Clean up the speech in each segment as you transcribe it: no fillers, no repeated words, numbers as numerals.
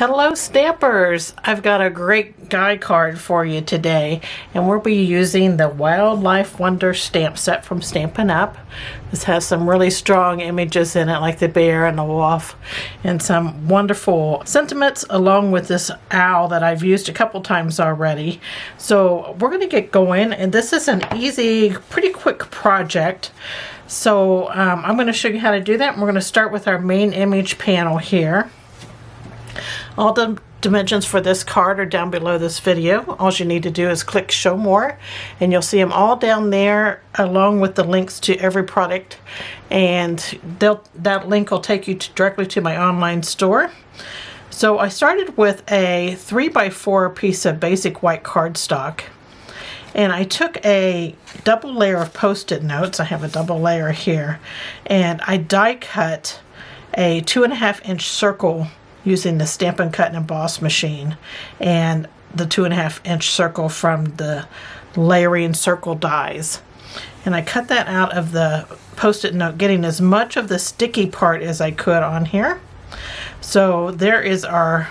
Hello Stampers! I've got a great guide card for you today, and we'll be using the Wildlife Wonder stamp set from Stampin' Up. This has some really strong images in it, like the bear and the wolf, and some wonderful sentiments along with this owl that I've used a couple times already. So we're going to get going, and this is an easy, pretty quick project. So I'm going to show you how to do that, and we're going to start with our main image panel here. All the dimensions for this card are down below this video. All you need to do is click show more, and you'll see them all down there along with the links to every product, and that link will take you directly to my online store. So I started with a 3x4 piece of basic white cardstock, and I took a double layer of post-it notes. I have a double layer here, and I die cut a 2.5 inch circle using the Stampin' Cut and Emboss machine, and the 2.5 inch circle from the layering circle dies. And I cut that out of the post-it note, getting as much of the sticky part as I could on here. So there is our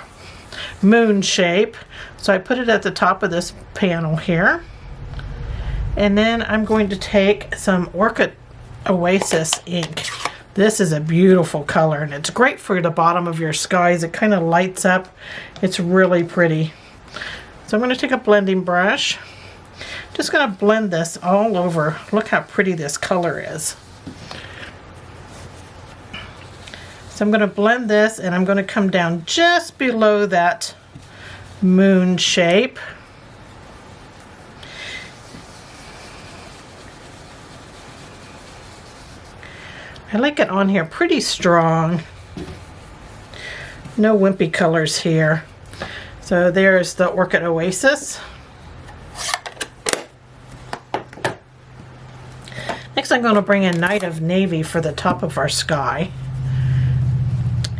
moon shape. So I put it at the top of this panel here. And then I'm going to take some Orchid Oasis ink. This is a beautiful color, and it's great for the bottom of your skies. It kind of lights up. It's really pretty. So I'm going to take a blending brush. Just going to blend this all over. Look how pretty this color is. So I'm going to blend this, and I'm going to come down just below that moon shape. I like it on here pretty strong. No wimpy colors here. So there's the Orchid Oasis. Next I'm going to bring in Night of Navy for the top of our sky.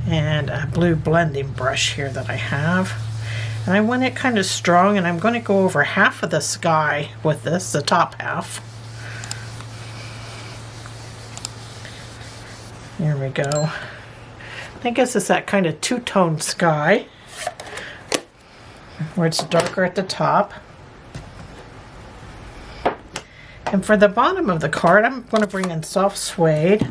And a blue blending brush here that I have. And I want it kind of strong, and I'm going to go over half of the sky with this, the top half. There we go. I guess it's that kind of two-tone sky where it's darker at the top. And for the bottom of the card, I'm going to bring in soft suede.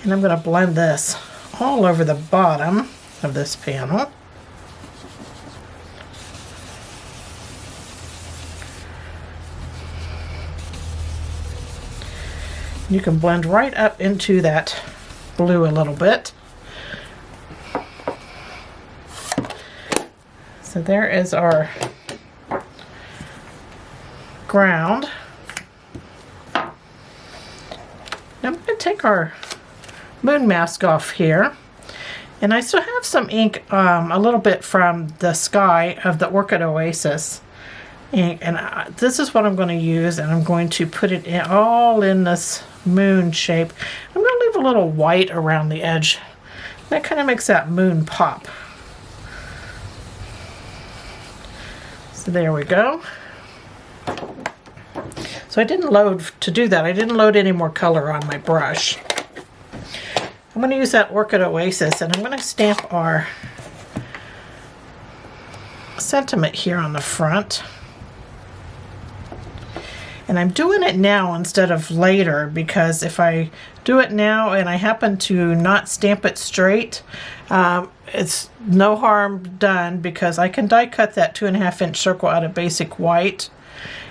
And I'm going to blend this all over the bottom of this panel. You can blend right up into that blue a little bit. So there is our ground. Now I'm going to take our moon mask off here. And I still have some ink, a little bit from the sky of the Orchid Oasis ink. And this is what I'm going to use, and I'm going to put it in, all in this moon shape. I'm going to leave a little white around the edge. That kind of makes that moon pop. So there we go. So I didn't load, to do that, I didn't load any more color on my brush. I'm going to use that Orchid Oasis, and I'm going to stamp our sentiment here on the front. And I'm doing it now instead of later, because if I do it now and I happen to not stamp it straight, it's no harm done, because I can die cut that 2.5 inch circle out of basic white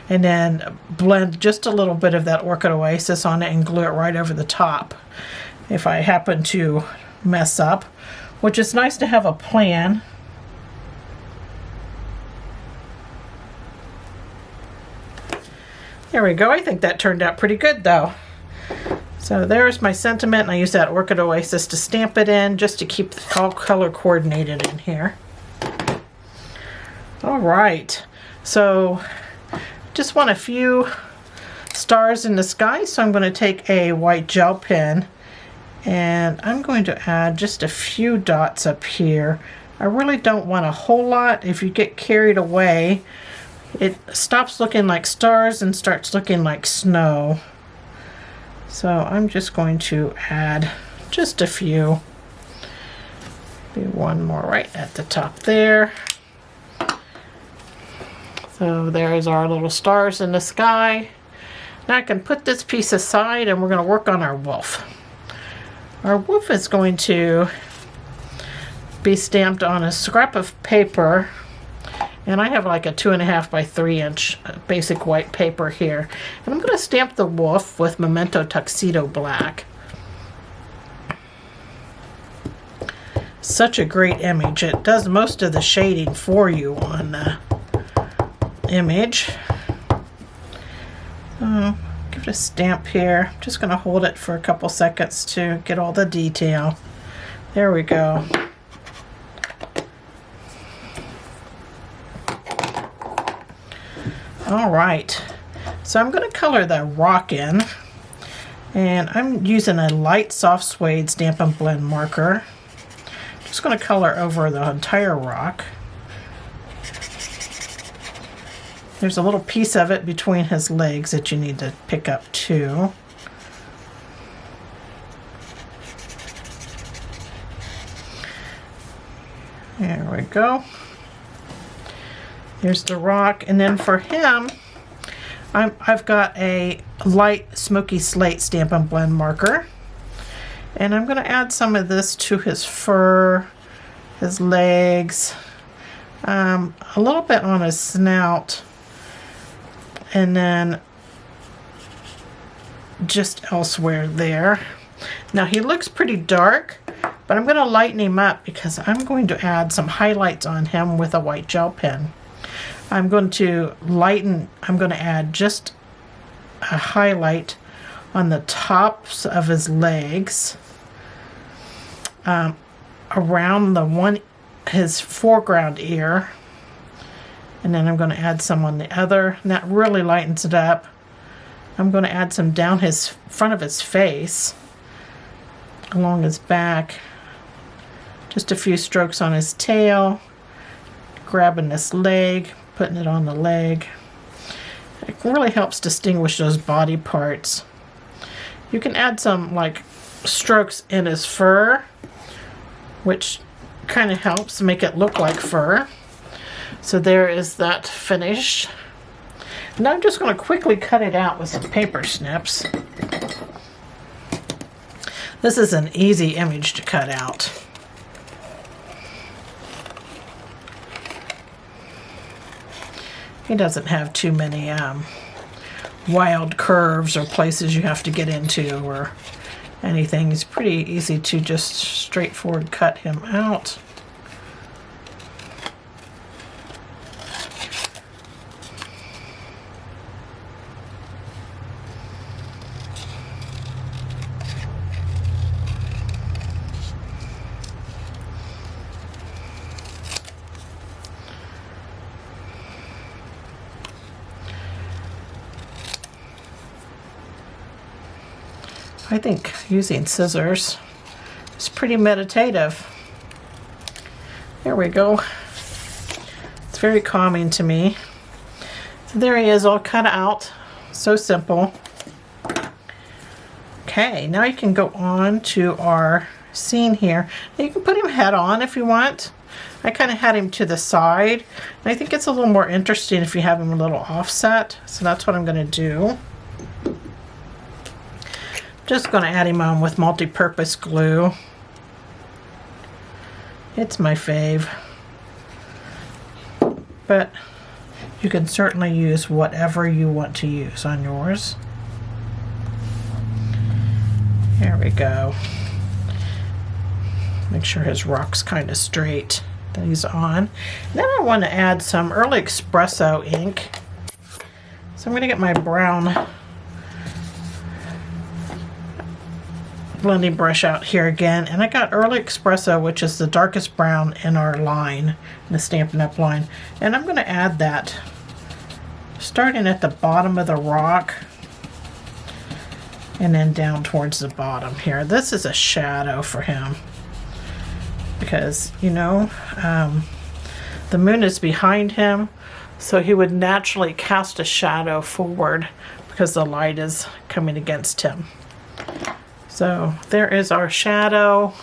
and then blend just a little bit of that Orchid Oasis on it and glue it right over the top if I happen to mess up, which is nice to have a plan. There we go. I think that turned out pretty good though. So there's my sentiment, and I use that Orchid Oasis to stamp it in, just to keep it all color coordinated in here. All right, so just want a few stars in the sky, so I'm going to take a white gel pen, and I'm going to add just a few dots up here. I really don't want a whole lot. If you get carried away, it stops looking like stars and starts looking like snow. So I'm just going to add just a few. Do one more right at the top there. So there's our little stars in the sky. Now I can put this piece aside and we're going to work on our wolf. Our wolf is going to be stamped on a scrap of paper, and I have like a 2.5 by 3 inch basic white paper here, and I'm going to stamp the wolf with Memento Tuxedo Black. Such a great image. It does most of the shading for you on the image. Give it a stamp here. I'm just going to hold it for a couple seconds to get all the detail. There we go. All right, so I'm going to color the rock in, and I'm using a light soft suede Stampin' Blend marker. Just going to color over the entire rock. There's a little piece of it between his legs that you need to pick up too. There we go. Here's the rock, and then for him, I've got a light smoky slate Stampin' Blend marker, and I'm going to add some of this to his fur, his legs, a little bit on his snout, and then just elsewhere there. Now he looks pretty dark, but I'm going to lighten him up because I'm going to add some highlights on him with a white gel pen. I'm going to add just a highlight on the tops of his legs, around his foreground ear, and then I'm going to add some on the other, and that really lightens it up. I'm going to add some down his front of his face, along his back, just a few strokes on his tail, grabbing this leg, putting it on the leg. It really helps distinguish those body parts. You can add some like strokes in his fur, which kind of helps make it look like fur. So there is that finished. Now I'm just going to quickly cut it out with some paper snips. This is an easy image to cut out. He doesn't have too many wild curves or places you have to get into or anything. It's pretty easy to just straightforward cut him out. I think using scissors is pretty meditative. There we go. It's very calming to me. So there he is, all cut out. So simple. Okay, now you can go on to our scene here. Now you can put him head on if you want. I kind of had him to the side. And I think it's a little more interesting if you have him a little offset. So that's what I'm going to do. Just going to add him on with multi-purpose glue. It's my fave. But you can certainly use whatever you want to use on yours. There we go. Make sure his rock's kind of straight that he's on. Then I want to add some early espresso ink. So I'm going to get my brown blending brush out here again, and I got Early Espresso, which is the darkest brown in our line, in the Stampin' Up line, and I'm going to add that starting at the bottom of the rock and then down towards the bottom here. This is a shadow for him because, you know, the moon is behind him, so he would naturally cast a shadow forward because the light is coming against him. So there is our shadow.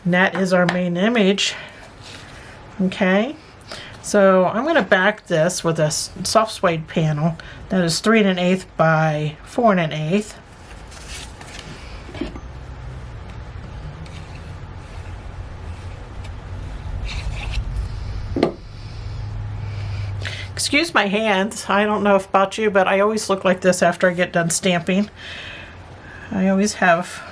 And that is our main image. Okay, so I'm going to back this with a soft suede panel that is 3 1/8 by 4 1/8. Excuse my hands. I don't know about you, but I always look like this after I get done stamping. I always have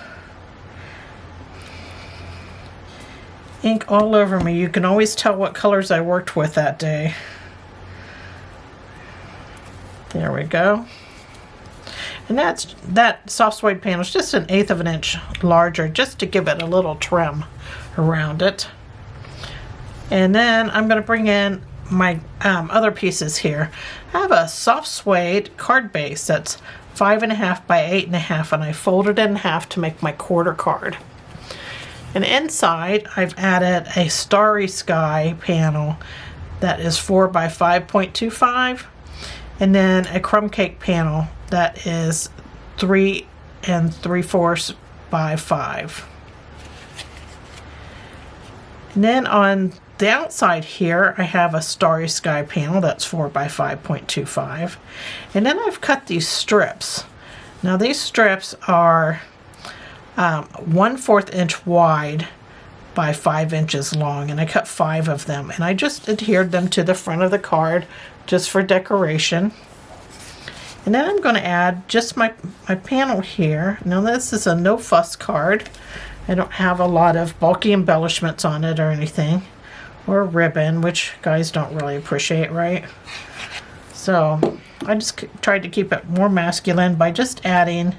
ink all over me. You can always tell what colors I worked with that day. There we go. And that soft suede panel is just 1/8 of an inch larger, just to give it a little trim around it. And then I'm going to bring in my other pieces here. I have a soft suede card base that's 5 1/2 by 8 1/2, and I folded it in half to make my quarter card. And inside I've added a Starry Sky panel that is 4 by 5.25, and then a Crumb Cake panel that is 3 3/4 by 5. And then on the outside here I have a Starry Sky panel that's 4 by 5.25, and then I've cut these strips. Now these strips are 1/4 inch wide by 5 inches long, and I cut 5 of them, and I just adhered them to the front of the card just for decoration. And then I'm going to add just my panel here. Now this is a no fuss card. I don't have a lot of bulky embellishments on it or anything, or ribbon, which guys don't really appreciate, right? So I just tried to keep it more masculine by just adding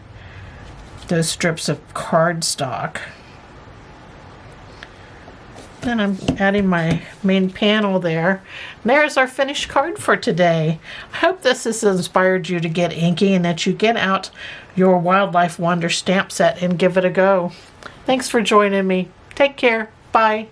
those strips of cardstock. Then I'm adding my main panel there. And there's our finished card for today. I hope this has inspired you to get inky and that you get out your Wildlife Wonder stamp set and give it a go. Thanks for joining me. Take care. Bye.